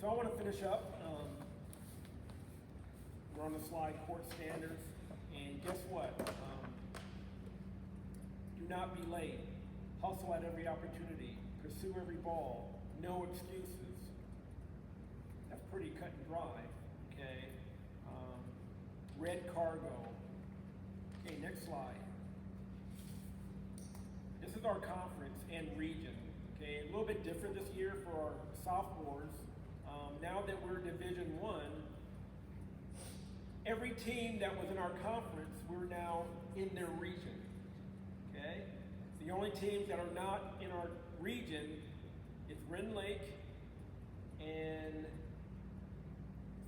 So I want to finish up. We're on the slide, court standards, and guess what? Do not be late. Hustle at every opportunity. Pursue every ball. No excuses. That's pretty cut and dry. Okay. Red cargo. Okay, next slide. This is our conference and region. Okay, a little bit different this year for our sophomores. Now that we're Division I, every team that was in our conference, we're now in their region. Okay? The only teams that are not in our region is Rend Lake and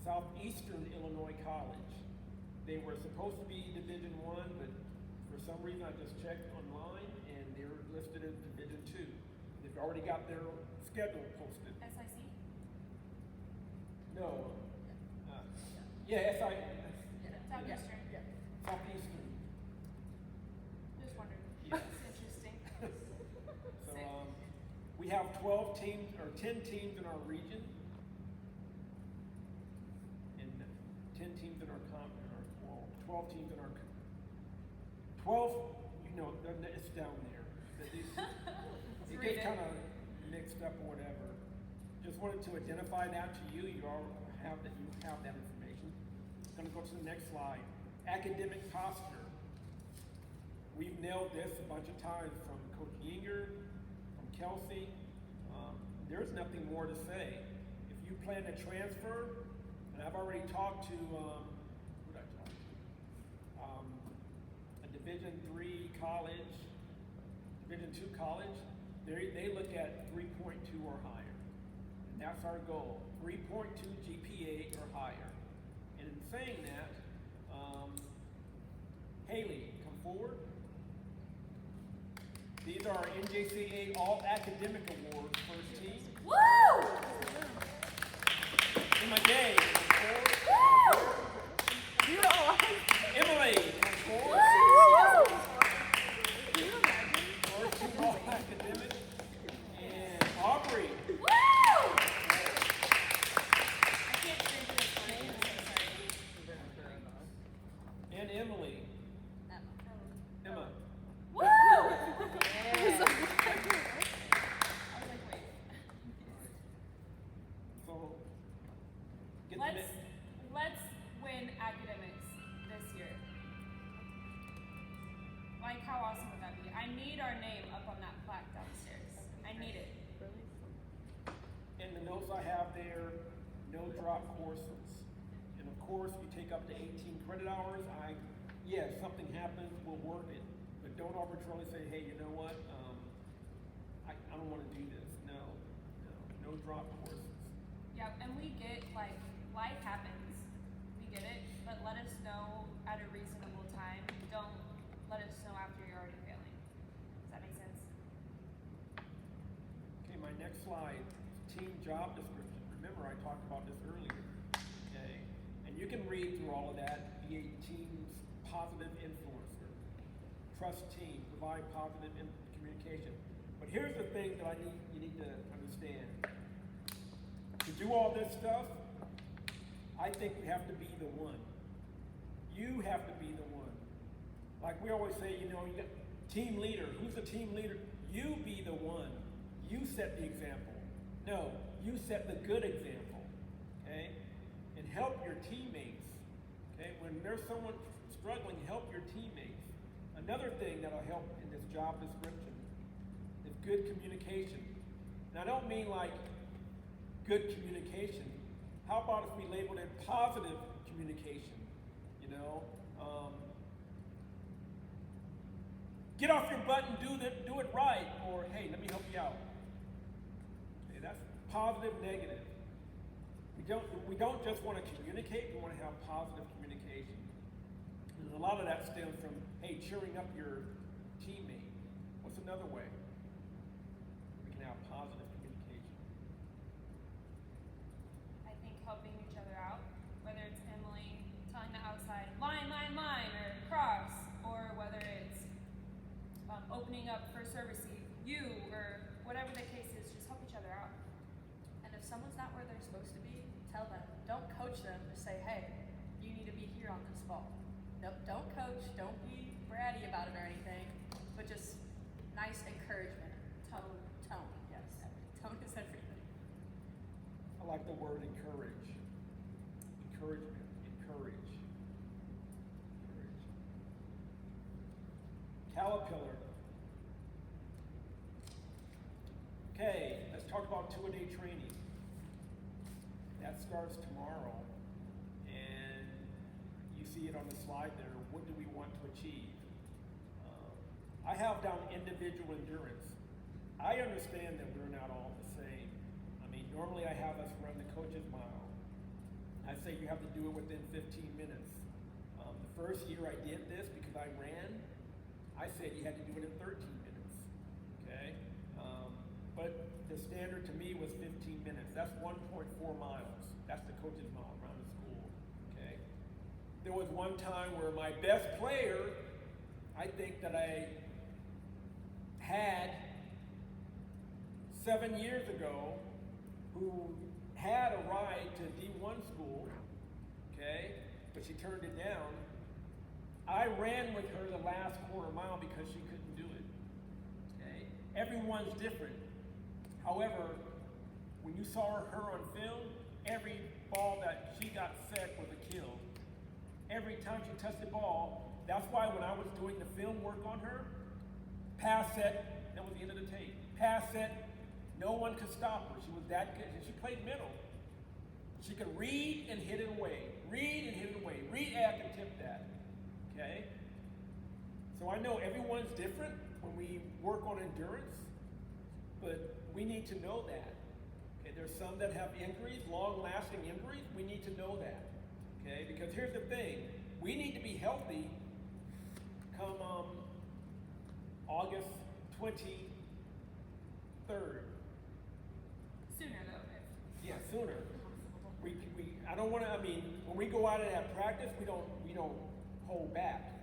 Southeastern Illinois College. They were supposed to be Division I, but for some reason I just checked online and they're listed as Division II. They've already got their schedule posted. SIC? No. Yeah, Southeastern. Yeah. Southeastern. Just wondered. Yeah. It's interesting. So Sick. we have 12 teams or 10 teams in our region, and 10 teams in our or 12 teams in our 12. You know, it's down there. It gets kind of mixed up or whatever. Just wanted to identify that to you. You all have that. You have that information. I'm going to go to the next slide. Academic posture. We've nailed this a bunch of times from Coach Yinger, from Kelsey. There's nothing more to say. If you plan to transfer, and I've already talked to, who did I talk to? A Division III college, Division II college. They look at 3.2 or higher. And that's our goal, 3.2 GPA or higher. And in saying that, Haley, come forward. These are our NJCAA All Academic Awards first team. Woo! Emma Gay, come forward. You're awesome. Emily, come forward. Woo! First team All Academic. And Aubrey. Woo! I can't drink this one. And Emily. Emma. Woo! I was like, wait. So, get Let's win academics this year. Like, how awesome would that be? I need our name up on that plaque downstairs. I need it. in the notes I have there, no drop courses. And of course, you take up to 18 credit hours. Yes, something happens, we'll work it. But don't arbitrarily say, hey, you know what? I don't want to do this. No drop courses. Yeah, and we get, like, life happens. We get it, but let us know at a reasonable time. Don't let us know after you're already failing. Does that make sense? Okay, my next slide, team job description. Remember, I talked about this earlier. Okay, and you can read through all of that. Be a team's positive influencer. Trust team. Provide positive communication. But here's the thing that you need to understand. To do all this stuff, I think you have to be the one. You have to be the one. Like we always say, you got team leader. Who's the team leader? You be the one. You set the example. No, you set the good example. Okay? And help your teammates. Okay? When there's someone struggling, help your teammates. Another thing that'll help in this job description is good communication. And I don't mean like good communication. How about if we labeled it positive communication? Get off your butt and do it right, or hey, let me help you out. Okay, that's positive, negative. We don't just want to communicate, we want to have positive communication. And a lot of that stems from, hey, cheering up your teammate. What's another way we can have positive communication? I think helping each other out, whether it's Emily telling the outside, line, or cross, or whether it's opening up for service you, or whatever the case is, just help each other out. And if someone's not where they're supposed to be, tell them. Don't coach them. Just say, hey, you need to be here on this ball. Don't coach. Don't be bratty about it or anything, but just nice encouragement. Tone. Yes, tone is everything. I like the word encourage. Encouragement. Encourage. Caterpillar. Okay, let's talk about two-a-day training. That starts tomorrow, and you see it on the slide there. What do we want to achieve? I have down individual endurance. I understand that we're not all the same. I mean, normally I have us run the coach's mile. I say you have to do it within 15 minutes. The first year I did this because I ran, I said you had to do it in 13 minutes. Okay? But the standard to me was 15 minutes. That's 1.4 miles. That's the coach's mile around the school. Okay? There was one time where my best player, I think that I had 7 years ago, who had a ride to D1 school, okay, but she turned it down. I ran with her the last quarter mile because she couldn't do it. Okay? Everyone's different. However, when you saw her on film, every ball that she got set was a kill. Every time she touched the ball, that's why when I was doing the film work on her, pass set, that was the end of the tape. Pass set, no one could stop her. She was that good. And she played middle. She could read and hit it away. Read and hit it away. React and tip that. Okay? So I know everyone's different when we work on endurance, but we need to know that. Okay, there's some that have injuries, long-lasting injuries. We need to know that. Okay, because here's the thing. We need to be healthy come August 23rd. Sooner though. Yeah, sooner. I don't want to. I mean, when we go out and have practice, we don't hold back,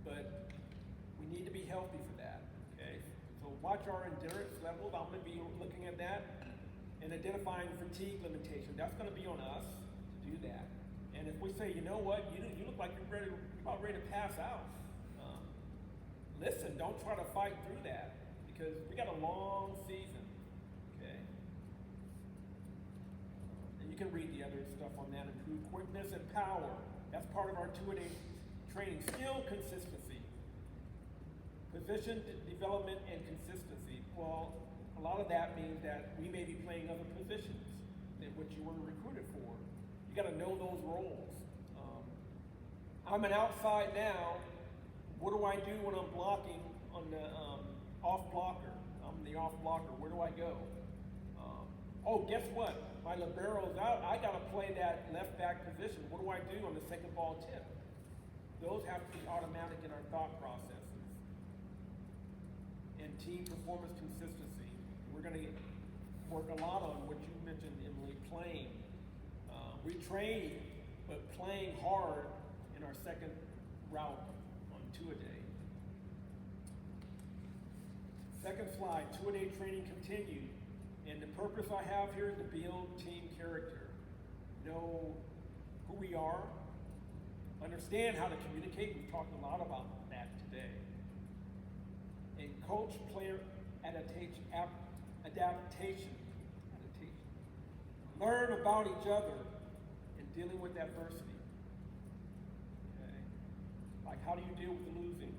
but we need to be healthy for that. Okay. So watch our endurance levels. I'm going to be looking at that and identifying fatigue limitation. That's going to be on us to do that. And if we say, you know what, you look like you're about ready to pass out. Listen, don't try to fight through that because we got a long season. Okay. And you can read the other stuff on that. Improve quickness and power. That's part of our two-a-day training. Skill consistency. Position development and consistency. Well, a lot of that means that we may be playing other positions than what you were recruited for. You got to know those roles. I'm an outside now. What do I do when I'm blocking on the off blocker? I'm the off blocker. Where do I go? Oh, guess what? My libero's out. I got to play that left back position. What do I do on the second ball tip? Those have to be automatic in our thought processes. And team performance consistency. We're going to work a lot on what you mentioned, Emily, playing. We train, but playing hard in our second route on two-a-day. Second slide, two-a-day training continued. And the purpose I have here is to build team character. Know who we are, understand how to communicate. We've talked a lot about that today. And coach player adaptation. Learn about each other and dealing with adversity. Okay? Like, how do you deal with losing?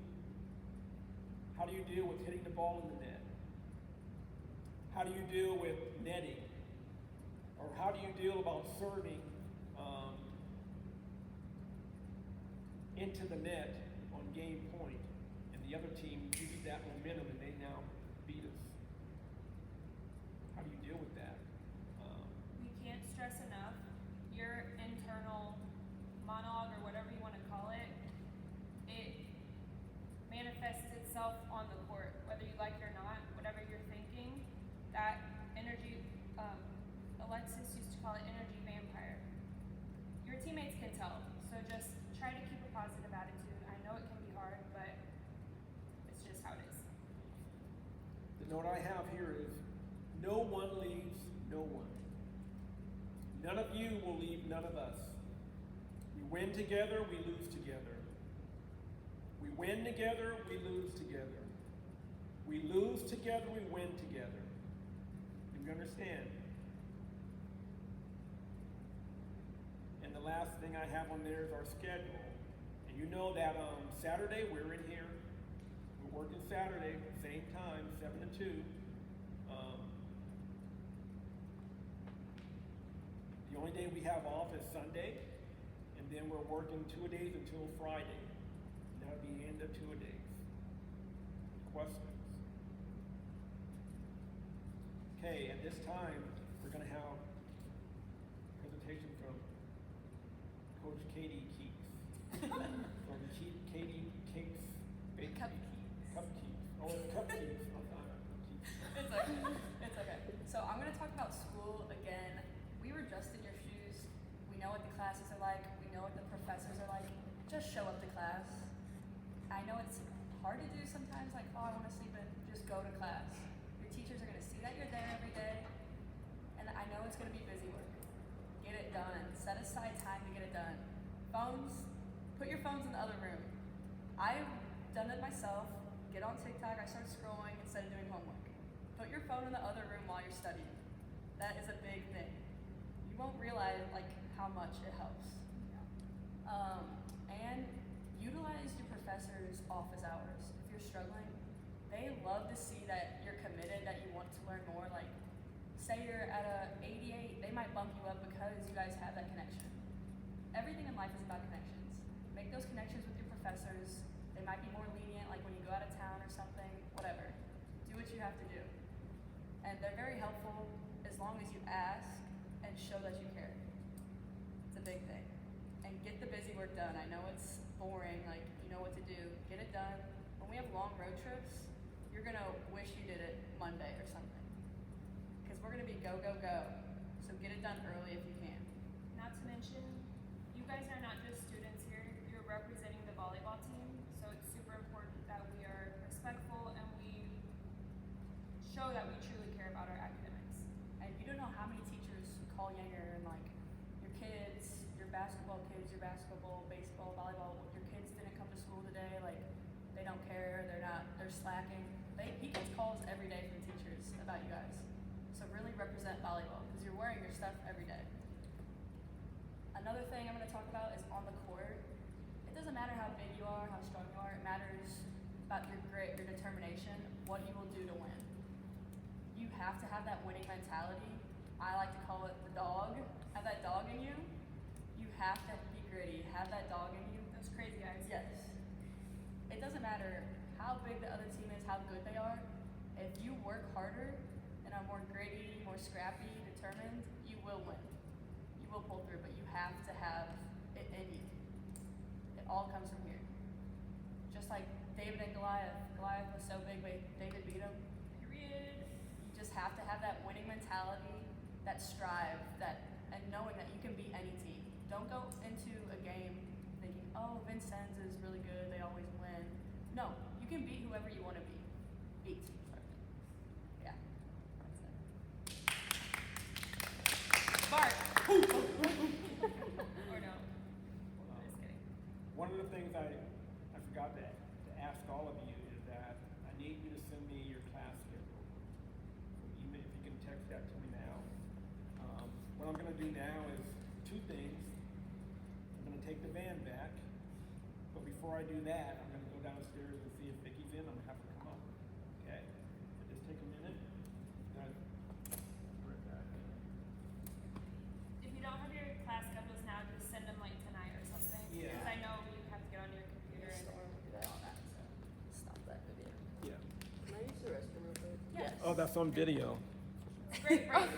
How do you deal with hitting the ball in the net? How do you deal with netting? Or how do you deal about serving into the net on game point, and the other team uses that momentum and they now beat us? How do you deal with that? We can't stress enough your internal monologue or whatever you want to call it. It manifests itself on the court, whether you like it or not. Whatever you're thinking, that energy. Alexis used to call it energy vampire. Your teammates can tell, so just try to keep a positive attitude. I know it can be hard, but it's just how it is. The note I have here is no one leaves no one. None of you will leave none of us. We win together, we lose together. We win together, we lose together. We lose together, we win together. Do you understand? And the last thing I have on there is our schedule. And you know that Saturday we're in here. We're working Saturday, same time, 7 to 2. The only day we have off is Sunday, and then we're working 2 days until Friday. That'll be the end of 2 days. Questions? Okay, at this time, we're going to have a presentation from Coach Katie Keeks. From Katie Keeks Bakery. Cupcakes. Oh, it's Cupcakes. Oh, not Cupcakes. It's okay. It's okay. So I'm going to talk about school again. We were just in your shoes. We know what the classes are like. We know what the professors are like. Just show up to class. I know it's hard to do sometimes, like, oh, I want to sleep in. Just go to class. Your teachers are going to see that you're there every day. And I know it's going to be busy work. Get it done. Set aside time to get it done. Phones, put your phones in the other room. I've done it myself. Get on TikTok, I start scrolling instead of doing homework. Put your phone in the other room while you're studying. That is a big thing. You won't realize like how much it helps. And utilize your professor's office hours. If you're struggling, they love to see that you're committed, that you want to learn more. Like, say you're at a 88, they might bump you up because you guys have that connection. Everything in life is about connections. Make those connections with your professors. They might be more lenient, like when you go out of town or something, whatever. Do what you have to do. And they're very helpful as long as you ask and show that you care. It's a big thing. And get the busy work done. I know it's boring, like you know what to do. Get it done. When we have long road trips, you're gonna wish you did it Monday or something. Because we're gonna be go, go, go. So get it done early if you can. Not to mention, you guys are not just students here, you're representing the volleyball team, so it's super important that we are respectful and we show that we truly care about our academics. And you don't know how many teachers call Yanger and like, your kids, your basketball kids, your basketball, baseball, volleyball, your kids didn't come to school today, like they don't care, they're slacking. He gets calls every day from teachers about you guys. So really represent volleyball because you're wearing your stuff every day. Another thing I'm going to talk about is on the court. It doesn't matter how big you are, how strong you are. It matters about your grit, your determination, what you will do to win. You have to have that winning mentality. I like to call it the dog. Have that dog in you. You have to be gritty. Have that dog in you. Those crazy guys. Yes. It doesn't matter how big the other team is, how good they are. If you work harder and are more gritty, more scrappy, determined, you will win. You will pull through, but you have to have it in you. It all comes from here. Just like David and Goliath. Goliath was so big, but David beat him. Period. You just have to have that winning mentality, that strive, and knowing that you can beat any team. Don't go into a game thinking, oh, Vincennes is really good, they always win. No, you can beat whoever you want to beat. Yeah. That's it. Bart. Or no. Just kidding. One of the things I forgot to ask all of you is that I need you to send me your class schedule. So even if you can text that to me now. What I'm going to do now is two things. I'm going to take the van back, but before I do that, I'm going to go downstairs and see if Vicky's in. I'm going to have her come up. Okay? So just take a minute. Guys, right back. If you don't have your class schedules now, just send them like tonight or something. Yeah. Because I know you have to get on your computer. Storm, do that on that. So stop that video. Yeah. Can I use the restroom real quick? Yes. Oh, that's on video. Great break.